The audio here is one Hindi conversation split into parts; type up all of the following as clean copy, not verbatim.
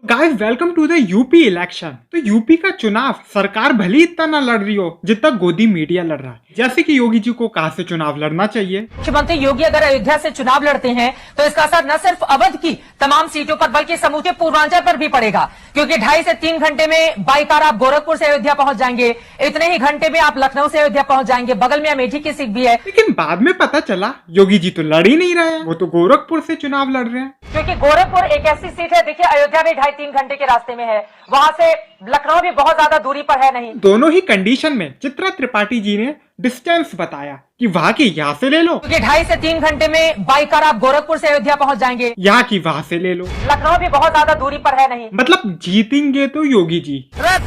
Guys welcome to the UP election. तो यूपी का चुनाव सरकार भले ही इतना ना लड़ रही हो जितना गोदी मीडिया लड़ रहा है। जैसे कि योगी जी को कहा से चुनाव लड़ना चाहिए। मुख्यमंत्री योगी अगर अयोध्या से चुनाव लड़ते हैं तो इसका असर न सिर्फ अवध की तमाम सीटों पर बल्कि समूचे पूर्वांचल पर भी पड़ेगा, क्योंकि 2.5 से 3 घंटे में बाई कार आप गोरखपुर से अयोध्या पहुंच जाएंगे, इतने ही घंटे में आप लखनऊ से अयोध्या पहुंच जाएंगे। बगल में अमेठी की सीट भी है। लेकिन बाद में पता चला योगी जी तो लड़ ही नहीं रहे हैं, वो तो गोरखपुर से चुनाव लड़ रहे हैं। क्योंकि गोरखपुर एक ऐसी सीट है, देखिए अयोध्या में 2.5-3 घंटे के रास्ते में है, वहां से लखनऊ भी बहुत ज्यादा दूरी पर है नहीं। दोनों ही कंडीशन में चित्रा त्रिपाठी जी ने डिस्टेंस बताया कि वहाँ की यहाँ से ले लो, क्योंकि 2.5 से 3 घंटे में बाई कार आप गोरखपुर से अयोध्या पहुंच जाएंगे, यहाँ की वहाँ से ले लो। लखनऊ भी बहुत ज्यादा दूरी पर है नहीं। मतलब जीतेंगे तो योगी जी।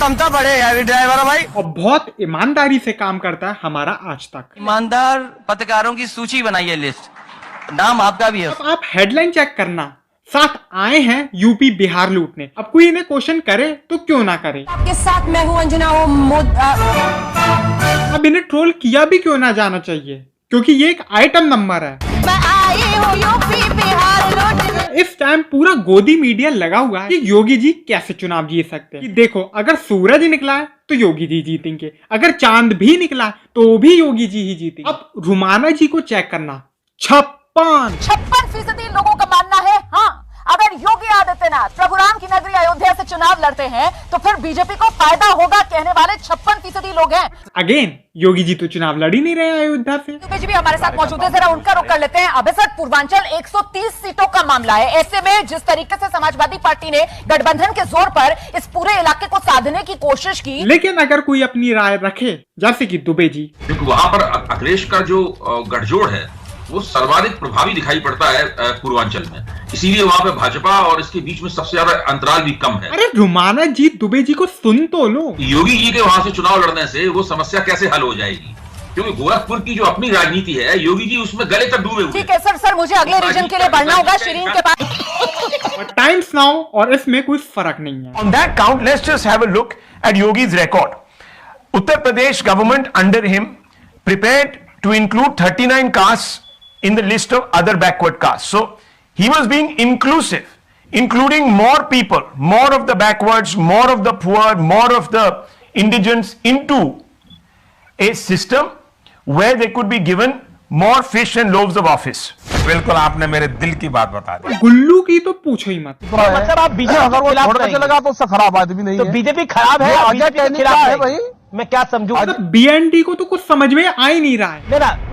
तमता बड़े यार ड्राइवर भाई, और बहुत ईमानदारी से काम करता है हमारा आज तक। ईमानदार पत्रकारों की सूची बनाइए, लिस्ट, नाम आपका भी है। अब आप हेडलाइन चेक करना, साथ आए हैं यूपी बिहार लूटने। अब कोई इन्हें क्वेश्चन करे तो क्यों ना करे। आपके साथ मैं हूं अंजना। अब इन्हें ट्रोल किया भी क्यों ना जाना चाहिए, क्योंकि ये एक आइटम नंबर है। मैं आई हूं यूपी बिहार लूटने। इस टाइम पूरा गोदी मीडिया लगा हुआ है कि योगी जी कैसे चुनाव जीत सकते हैं। कि देखो, अगर सूरज निकला है तो योगी जी जीतेंगे, अगर चांद भी निकला है तो भी योगी जी ही जीतेंगे। अब रुमाना जी को चेक करना, 56% लोगों का मानना है हाँ, अगर योगी आदित्यनाथ प्रभुराम की नगरी अयोध्या से चुनाव लड़ते हैं तो फिर बीजेपी को फायदा होगा, कहने वाले 56% लोग हैं। अगेन योगी जी तो चुनाव लड़ ही नहीं रहे हैं अयोध्या से। योगी भी हमारे साथ मौजूद है, जरा उनका रुख कर लेते हैं। अभी सर पूर्वांचल 130 सीटों का मामला है। ऐसे में जिस तरीके से समाजवादी पार्टी ने गठबंधन के जोर पर इस पूरे इलाके को साधने की कोशिश की, लेकिन अगर कोई अपनी राय रखे जैसे कि दुबे जी, वहां पर अखिलेश का जो गठजोड़ है वो सर्वाधिक प्रभावी दिखाई पड़ता है पूर्वांचल में, इसीलिए वहां पे भाजपा और इसके बीच में सबसे ज्यादा अंतराल भी कम है। अरे रुमाना जी दुबे जी को सुन तो लो। योगी जी के वहां से चुनाव लड़ने से वो समस्या कैसे हल हो जाएगी, क्योंकि गोरखपुर की जो अपनी राजनीति है योगी जी उसमें गले तक डूबे हुए। ठीक है सर, मुझे अगले रीजन के लिए बढ़ना होगा, शिरीन के पास। टाइम्स नाउ और इसमें कोई फर्क नहीं है। On that count, let's just have a look at Yogi's record. Uttar Pradesh government under him prepared to include 39 castes in the list of other backward castes. So he was being inclusive, including more people, more of the backwards, more of the poor, more of the indigents into a system where they could be given more fish and loaves of office. बिल्कुल आपने मेरे दिल की बात बता दी। गुल्लू की तो पूछो ही मत। मतलब आप बीजेपी अगर वो छोड़ के चलेगा तो उससे खराब आदमी नहीं है। तो बीजेपी खराब है, अजय टहनी क्या है भाई, मैं क्या समझूं? बीएनडी को तो कुछ समझ में आ ही नहीं रहा है।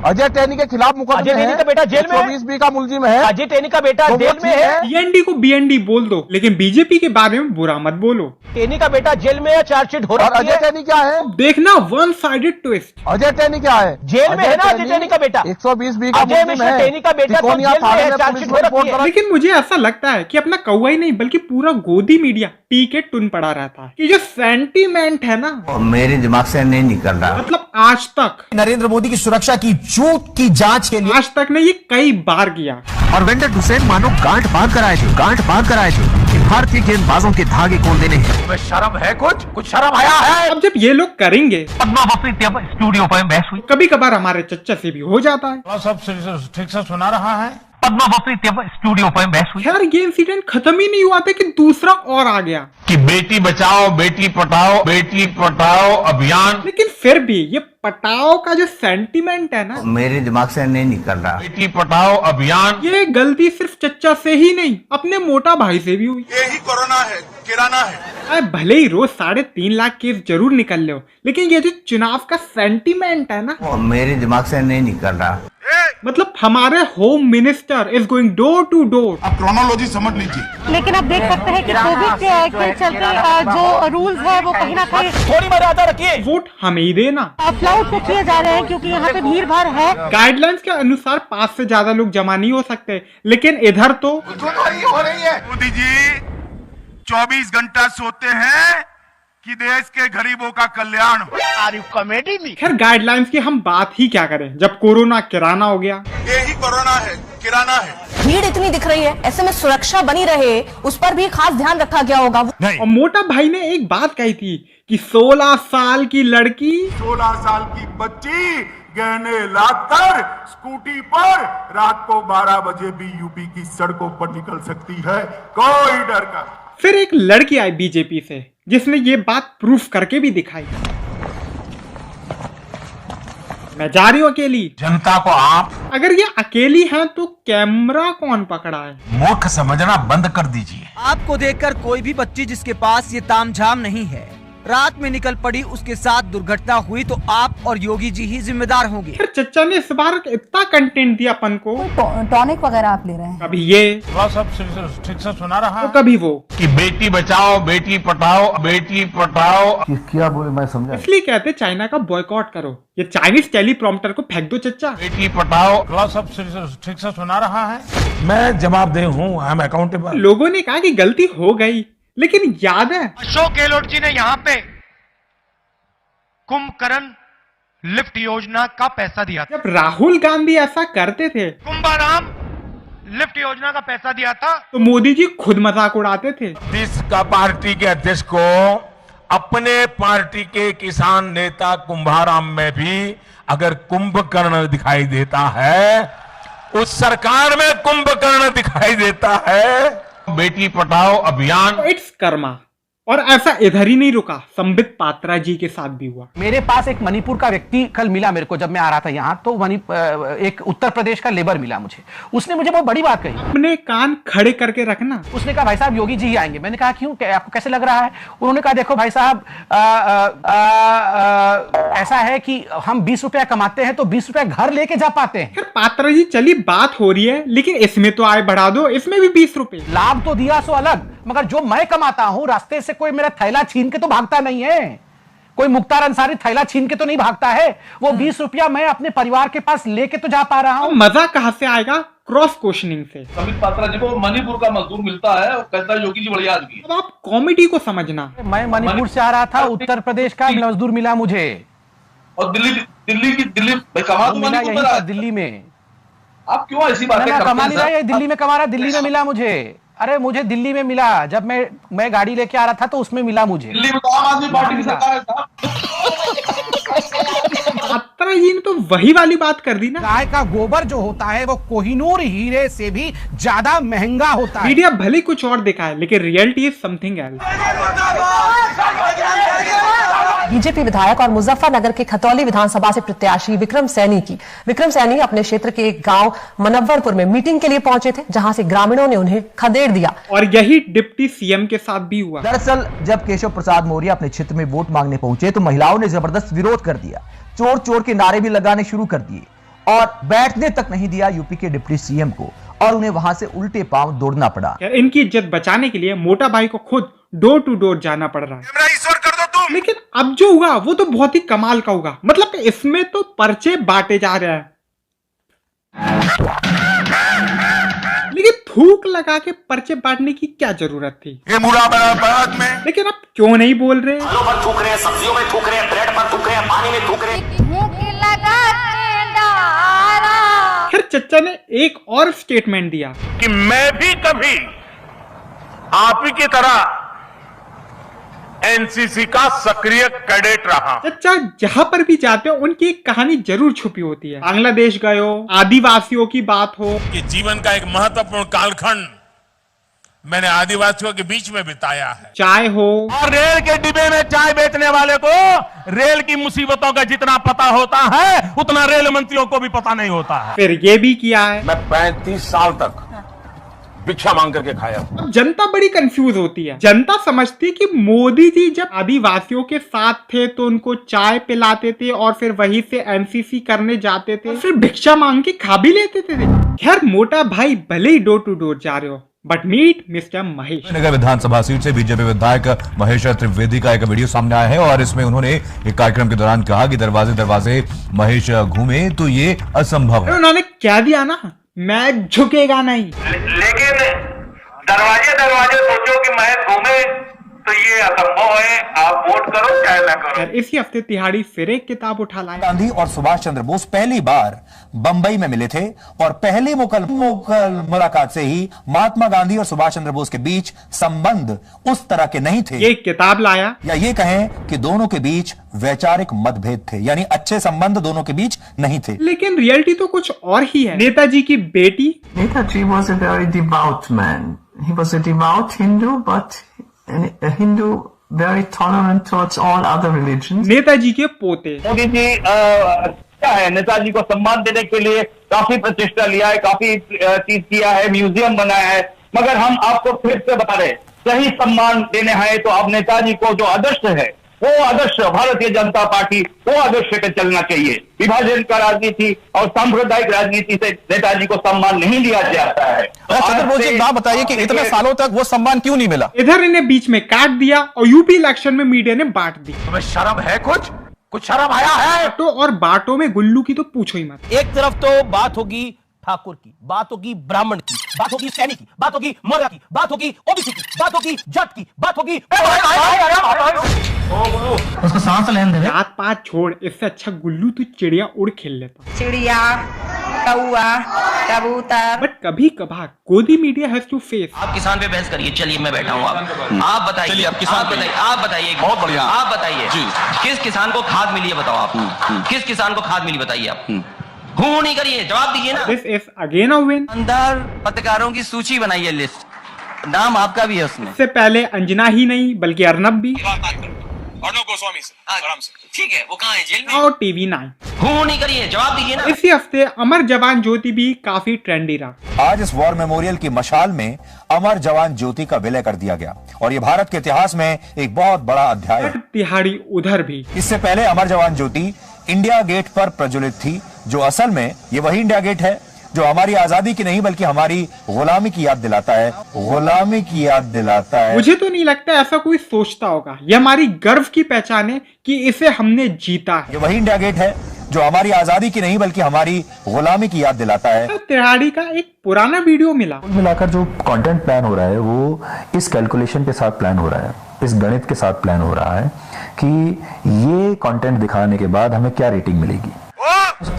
अजय टहनी के खिलाफ मुकदमा है। अजय टहनी का बेटा जेल में है। 120B का मुलजिम है। अजय टहनी का बेटा जेल में है। बीएनडी को बीएनडी बोल दो, लेकिन बीजेपी के बारे में बुरा मत बोलो। टहनी का बेटा जेल में है, चार्जशीट हो रहा है। अजय टहनी क्या है देखना, वन साइडेड ट्विस्ट। अजय टहनी क्या है? जेल में है ना अजय टहनी का बेटा। 120B का अजय मुलजिम है। टहनी का बेटा तो जेल में है, चार्जशीट हो रखी है। लेकिन मुझे ऐसा लगता है कि अपना कौवा ही नहीं बल्कि पूरा गोदी मीडिया टी के टुन पड़ा रहता है। कि जो सेंटीमेंट है ना, मेरे दिमाग से नहीं निकल रहा। मतलब आज तक नरेंद्र मोदी की सुरक्षा की चूक की जांच के लिए आज तक ने ये कई बार किया। और वेंडर हुसैन मानो गांठ बांध कर आए थे कि भारतीय गेंदबाजों के धागे कौन देने हैं। तुम्हें शर्म है? कुछ शर्म आया है? अब जब ये लोग करेंगे, पद्मा बफरीद स्टूडियो पर बहस हुई, कभी कभार हमारे चच्चा से भी हो जाता है। सब ठीक से सुना रहा है। पद्मा बफरीद स्टूडियो पर बहस हुई। यार ये इंसिडेंट खत्म ही नहीं हुआ था कि दूसरा और आ गया कि बेटी बचाओ बेटी पढ़ाओ अभियान। लेकिन फिर भी ये पटाओ का जो सेंटीमेंट है ना, मेरे दिमाग से नहीं निकल रहा। बेटी पढ़ाओ अभियान, ये गलती सिर्फ चच्चा से ही नहीं अपने मोटा भाई से भी हुई। यही कोरोना है, किराना है। अरे भले ही रोज 3.5 लाख केस जरूर निकल ले हो, लेकिन ये जो चुनाव का सेंटीमेंट है ना, मेरे दिमाग से नहीं निकल रहा। मतलब हमारे home minister is going door to door. आप क्रोनोलॉजी समझ लीजिए। लेकिन अब देख सकते हैं कि कोविड के चलते जो रूल्स है वो कहीं ना कहीं थोड़ी मर्यादा रखिए। वोट हमें ही देना फ्लाउट तो किए जा रहे हैं, क्योंकि यहाँ पे भीड़ भाड़ है। गाइडलाइंस के अनुसार 5 से ज्यादा लोग जमा नहीं हो सकते, लेकिन इधर तो हो रही है। मोदी जी 24 घंटा सोते हैं कि देश के गरीबों का कल्याण हो। आर यू कॉमेडी में? खैर गाइडलाइंस की हम बात ही क्या करें जब कोरोना किराना हो गया। यही कोरोना है, किराना है। भीड़ इतनी दिख रही है, ऐसे में सुरक्षा बनी रहे उस पर भी खास ध्यान रखा गया होगा। और मोटा भाई ने एक बात कही थी कि 16 साल की लड़की 16 साल की बच्ची गहने लाकर स्कूटी पर रात को 12 बजे भी यूपी की सड़कों पर निकल सकती है, कोई डर का। फिर एक लड़की आई बीजेपी से जिसने ये बात प्रूफ करके भी दिखाई। मैं जा रही हूँ अकेली। जनता को आप अगर ये अकेली हैं तो कैमरा कौन पकड़ा है? मूर्ख समझना बंद कर दीजिए। आपको देखकर कोई भी बच्ची जिसके पास ये तामझाम नहीं है रात में निकल पड़ी, उसके साथ दुर्घटना हुई तो आप और योगी जी ही जिम्मेदार होंगे। फिर चचा ने इस बार इतना कंटेंट दिया अपन को। टॉनिक वगैरह आप ले रहे हैं? कभी ये सब ठीक से सुना रहा तो कभी वो कि बेटी बचाओ बेटी पढ़ाओ बेटी पढ़ाओ। क्या बोले मैं समझा। इसलिए कहते चाइना का बॉयकॉट करो। ये चाइनीज टेलीप्रॉम्प्टर को फेंक दो चचा। बेटी पढ़ाओ सब ठीक से सुना रहा है। मैं जवाबदेह हूँ, आई एम अकाउंटेबल। लोगों ने कहा कि गलती हो गई, लेकिन याद है अशोक गहलोत जी ने यहाँ पे कुंभकर्ण लिफ्ट योजना का पैसा दिया था। जब राहुल गांधी ऐसा करते थे, कुंभाराम लिफ्ट योजना का पैसा दिया था, तो मोदी जी खुद मजाक उड़ाते थे। देश का पार्टी के अध्यक्ष को अपने पार्टी के किसान नेता कुंभाराम में भी अगर कुंभकर्ण दिखाई देता है, उस सरकार में कुंभकर्ण दिखाई देता है। बेटी पढ़ाओ अभियान इट्स कर्मा। और ऐसा इधर ही नहीं रुका, संबित पात्रा जी के साथ भी हुआ। मेरे पास एक मणिपुर का व्यक्ति कल मिला मेरे को जब मैं आ रहा था यहाँ, तो एक उत्तर प्रदेश का लेबर मिला मुझे। उसने मुझे बहुत बड़ी बात कही। अपने कान खड़े करके रखना। उसने कहा भाई साहब योगी जी ही आएंगे। मैंने कहा क्यों, आपको कैसे लग रहा है? उन्होंने कहा देखो भाई साहब ऐसा है कि हम 20 रुपया कमाते हैं तो 20 रुपया घर लेके जा पाते हैं। फिर पात्रा जी चली बात हो रही है, लेकिन इसमें तो आय बढ़ा दो, इसमें भी 20 रुपए। लाभ तो दिया सो अलग, मगर जो मैं कमाता हूं रास्ते से कोई मेरा थैला छीन के तो भागता नहीं है। कोई मुख्तार अंसारी थैला छीन के तो नहीं भागता है। वो 20 रुपया मैं अपने परिवार के पास लेके तो जा पा रहा हूं। मजा कहां से आएगा? क्रॉस क्वेश्चनिंग से। संबित पात्रा जी को मणिपुर का मजदूर मिलता है और कहता है योगी जी बढ़िया आदमी। अब आप कॉमेडी को समझना। मैं मणिपुर से आ रहा था, उत्तर प्रदेश का मजदूर मिला मुझे। और दिल्ली कमा तो मणिपुर में रहा। दिल्ली में आप क्यों ऐसी बातें करते हैं? कमा नहीं रहा है, दिल्ली में कमा रहा। दिल्ली में मिला मुझे। अरे मुझे दिल्ली में मिला, जब मैं गाड़ी लेके आ रहा था तो उसमें मिला मुझे। दिल्ली में तो आम आदमी पार्टी की सरकार है साहब। पात्रा जी ने तो वही वाली बात कर दी ना। गाय का गोबर जो होता है वो कोहिनूर हीरे से भी ज्यादा महंगा होता है। मीडिया भले कुछ और दिखाए, लेकिन reality is something else. BJP विधायक और मुजफ्फरनगर के खतौली विधानसभा से प्रत्याशी विक्रम सैनी अपने क्षेत्र के एक गांव मनव्वरपुर में मीटिंग के लिए पहुंचे थे, जहां से ग्रामीणों ने उन्हें खदेड़ दिया। और यही डिप्टी सीएम के साथ भी हुआ। दरअसल जब केशव प्रसाद मौर्य अपने क्षेत्र में वोट मांगने पहुंचे तो महिलाओं ने जबरदस्त विरोध कर दिया। चोर चोर के नारे भी लगाने शुरू कर दिए और बैठने तक नहीं दिया यूपी के डिप्टी सीएम को, और उन्हें वहां से उल्टे पांव दौड़ना पड़ा। इनकी इज्जत बचाने के लिए मोटा भाई को खुद डोर टू डोर जाना पड़ रहा है। लेकिन अब जो हुआ वो तो बहुत ही कमाल का होगा। मतलब इसमें तो पर्चे बांटे जा रहे हैं, लेकिन थूक लगा के पर्चे बांटने की क्या जरूरत थी? ये मुरादाबाद में। लेकिन अब क्यों नहीं बोल रहे? फलों पर थूक रहे हैं, सब्जियों में थूक रहे हैं, ब्रेड पर थूक रहे हैं, पानी में थूक रहे हैं। फिर चच्चा ने एक और स्टेटमेंट दिया कि मैं भी कभी आप ही की तरह एनसीसी का सक्रिय कैडेट रहा। चच्चा जहां पर भी जाते हो उनकी एक कहानी जरूर छुपी होती है। बांग्लादेश गए हो, आदिवासियों की बात हो, कि जीवन का एक महत्वपूर्ण कालखंड मैंने आदिवासियों के बीच में बिताया है। चाय हो, और रेल के डिब्बे में चाय बेचने वाले को रेल की मुसीबतों का जितना पता होता है उतना रेल मंत्रियों को भी पता नहीं होता है। फिर ये भी किया है। मैं 35 साल तक भिक्षा मांग करके खाया। अब जनता बड़ी कंफ्यूज होती है। जनता समझती कि मोदी जी जब आदिवासियों के साथ थे तो उनको चाय पिलाते थे और फिर वहीं से एनसीसी करने जाते थे, फिर भिक्षा मांग के खा भी लेते थे। खैर मोटा भाई भले ही डोर टू डोर जा रहे हो, but meet mister Mahesh. Nagar विधानसभा सीट से बीजेपी विधायक महेश त्रिवेदी का एक वीडियो सामने आया है और इसमें उन्होंने एक कार्यक्रम के दौरान कहा कि दरवाजे दरवाजे महेश घूमे तो ये असंभव है। उन्होंने क्या दिया ना, मैं झुकेगा नहीं। लेकिन दरवाजे दरवाजे सोचो कि मैं घूमे तो ये असंभव है। आप वोट करो चाहे ना करो। इसी हफ्ते तिहाड़ी फिर एक किताब उठा लाए। गांधी और सुभाष चंद्र बोस पहली बार बंबई में मिले थे और पहली मुलाकात से ही महात्मा गांधी और सुभाष चंद्र बोस के बीच संबंध उस तरह के नहीं थे। ये किताब लाया, या ये कहें कि दोनों के बीच वैचारिक मतभेद थे, यानी अच्छे संबंध दोनों के बीच नहीं थे। लेकिन रियलिटी तो कुछ और ही है। नेताजी की बेटी, Netaji was a very devout man. He was a devout Hindu, but a Hindu very tolerant towards all other religions. Netaji के पोते मोदी जी क्या है, नेताजी को सम्मान देने के लिए काफी प्रचेष्टा लिया है, काफी चीज किया है, म्यूजियम बनाया है, मगर हम आपको फिर से बता रहे, सही सम्मान देने हैं तो अब नेताजी को जो आदर्श है वो आदर्श भारतीय जनता पार्टी वो आदर्श पे चलना चाहिए। विभाजन का राजनीति और सांप्रदायिक राजनीति से नेताजी को सम्मान नहीं दिया जाता है। चंद्रबोस जी, एक बात बताइए कि इतने सालों तक वो सम्मान क्यों नहीं मिला? इधर इन्हें बीच में काट दिया और यूपी इलेक्शन में मीडिया ने बांट दी। तुम्हें शर्म है? कुछ शर्म आया है? बाटो और बाटो में गुल्लू की तो पूछो ही मत। एक तरफ तो बात होगी ठाकुर की, बात होगी ब्राह्मण की, बात होगी सैनी की, बात होगी मौर्य की, बात होगी ओबीसी की, बात होगी जट की, बात होगी उसको सांस लेने दे। जात पात छोड़, इससे अच्छा गुल्लू तू चिड़िया उड़ खेल लेता। चिड़िया, कौआ, कबूतर। बट कभी कभार गोदी मीडिया हैज टू फेस। आप किसान पे बहस करिए, चलिए मैं बैठा हूँ। आप बताइए, आप बताइए, बहुत बढ़िया, आप बताइए किस किसान को खाद मिली है, बताओ आप। किस किसान को खाद मिली बताइए आप। हूं नहीं करिए, जवाब दीजिए ना। This is again a win. अंदर पत्रकारों की सूची बनाइए, लिस्ट, नाम आपका भी है उसमें। इससे पहले अंजना ही नहीं बल्कि अर्नब भी। अर्नब गोस्वामी से आराम से। ठीक है, वो कहाँ है? जेल में। और TV9। हूं नहीं करिए, जवाब दीजिए ना। इसी हफ्ते अमर जवान ज्योति भी काफी ट्रेंडी रहा। आज इस वॉर मेमोरियल की मशाल में अमर जवान ज्योति का विलय कर दिया गया और ये भारत के इतिहास में एक बहुत बड़ा अध्याय है। तिहाड़ी उधर भी। इससे पहले अमर जवान ज्योति इंडिया गेट पर प्रज्वलित थी, जो असल में ये वही इंडिया गेट है जो हमारी आजादी की नहीं बल्कि हमारी गुलामी की याद दिलाता है। गुलामी की याद दिलाता है। मुझे तो नहीं लगता ऐसा कोई सोचता होगा। ये हमारी गर्व की पहचान है कि इसे हमने जीता है। ये वही इंडिया गेट है जो हमारी आजादी की नहीं बल्कि हमारी गुलामी की याद दिलाता है। तो तिहाड़ी का एक पुराना वीडियो मिला। मिलाकर जो कंटेंट प्लान हो रहा है वो इस कैलकुलेशन के साथ प्लान हो रहा है, इस गणित के साथ प्लान हो रहा है कि ये कंटेंट दिखाने के बाद हमें क्या रेटिंग मिलेगी।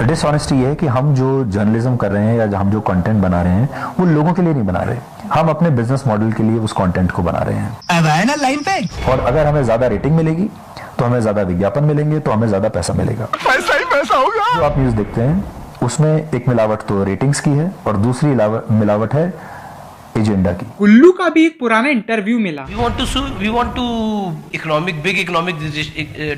डिसऑनेस्टी ये है कि हम जो जर्नलिज्म कर रहे हैं या हम जो कंटेंट बना रहे हैं वो लोगों के लिए नहीं बना रहे, हम अपने बिजनेस मॉडल के लिए उस कंटेंट को बना रहे हैं। अब आए ना लाइन पे। और अगर हमें ज्यादा रेटिंग मिलेगी तो हमें ज्यादा विज्ञापन मिलेंगे, तो हमें ज्यादा पैसा मिलेगा। पैसा ही पैसा होगा। जो आप न्यूज देखते हैं उसमें एक मिलावट तो रेटिंग्स की है और दूसरी मिलावट है एजेंडा की। गुल्लू का भी एक पुराना इंटरव्यू मिला। We want to big economic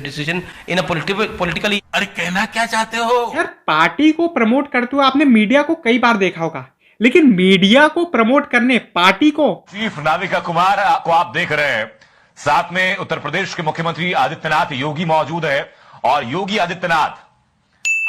decision in a politically। अरे कहना क्या चाहते हो? यार पार्टी को प्रमोट करते हुए आपने मीडिया को कई बार देखा होगा, लेकिन मीडिया को प्रमोट करने पार्टी को। चीफ नाविका कुमार को आप देख रहे हैं, साथ में उत्तर प्रदेश के मुख्यमंत्री आदित्यनाथ योगी मौजूद है और योगी आदित्यनाथ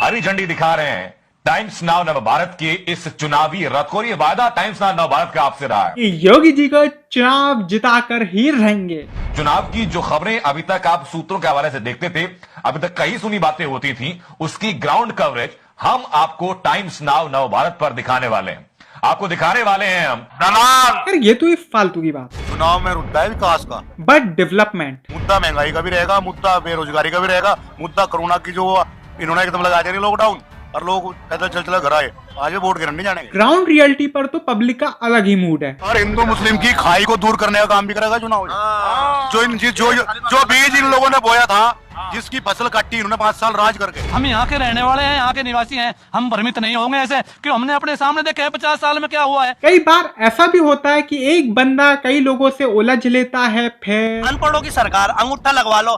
हरी झंडी दिखा रहे हैं टाइम्स नाउ नव भारत के इस चुनावी रथ को। ये वादा टाइम्स नाउ नव भारत का आपसे रहा है, योगी जी को चुनाव जिताकर ही रहेंगे। चुनाव की जो खबरें अभी तक आप सूत्रों के हवाले से देखते थे, अभी तक कई सुनी बातें होती थी, उसकी ग्राउंड कवरेज हम आपको टाइम्स नाउ नव भारत पर दिखाने वाले हैं, आपको दिखाने वाले हैं हम। यार ये तो एक फालतू की बात। चुनाव में मुद्दा है विकास का, बट डेवलपमेंट मुद्दा महंगाई का भी रहेगा, मुद्दा बेरोजगारी का भी रहेगा, मुद्दा कोरोना की जो इन्होंने एकदम लगा दिया लॉकडाउन और लोग पैदल चल घर आए, आज वोट गिरने नहीं जाने। ग्राउंड रियलिटी पर तो पब्लिक का अलग ही मूड है। और हिंदू मुस्लिम की खाई को दूर करने का काम भी करेगा चुनाव। जो बीज इन लोगों ने बोया था, जिसकी फसल काटी इन्होंने 5 साल राज करके। हम यहाँ के रहने वाले हैं, यहाँ के निवासी हैं, हम भ्रमित नहीं होंगे ऐसे कि हमने अपने सामने देखा है 50 साल में क्या हुआ है। कई बार ऐसा भी होता है कि एक बंदा कई लोगों से उलझ लेता है, फिर अनपढ़ों की सरकार, अंगूठा लगवा लो।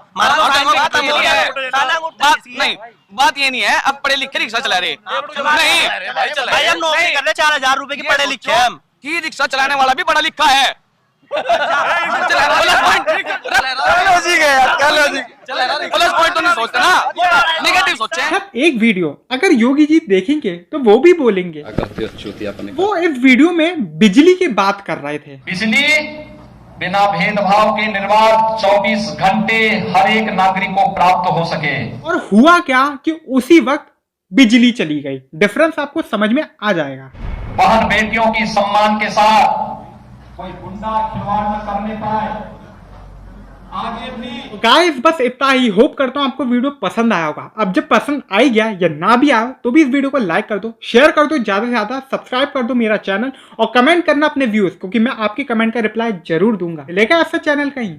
बात ये नहीं है अब पढ़े लिखे रिक्शा चला रहे नहीं भाई, हम नौकरी कर रहे 4000 रुपए की, पढ़े लिखे हम की रिक्शा चलाने वाला भी पढ़ा लिखा है। प्लस पॉइंट तो नहीं सोचते ना, नेगेटिव सोचे हैं। एक वीडियो अगर योगी जी देखेंगे तो वो भी बोलेंगे। वो इस वीडियो में बिजली की बात कर रहे थे। बिजली बिना भेदभाव के निर्बाध 24 घंटे हर एक नागरिक को प्राप्त हो सके। और हुआ क्या कि उसी वक्त बिजली चली गई। डिफरेंस आपको समझ में आ जाएगा। बहन बेटियों की सम्मान के साथ कोई गुंडा खिलवाड़ न करने पाए। आगे भी गाइस बस इतना ही। होप करता हूँ आपको वीडियो पसंद आया होगा। अब जब पसंद आ ही गया या ना भी आया तो भी इस वीडियो को लाइक कर दो, शेयर कर दो ज्यादा से ज्यादा, सब्सक्राइब कर दो मेरा चैनल और कमेंट करना अपने व्यूज, क्योंकि मैं आपके कमेंट का रिप्लाई जरूर दूंगा। लेकर ऐसा चैनल कहीं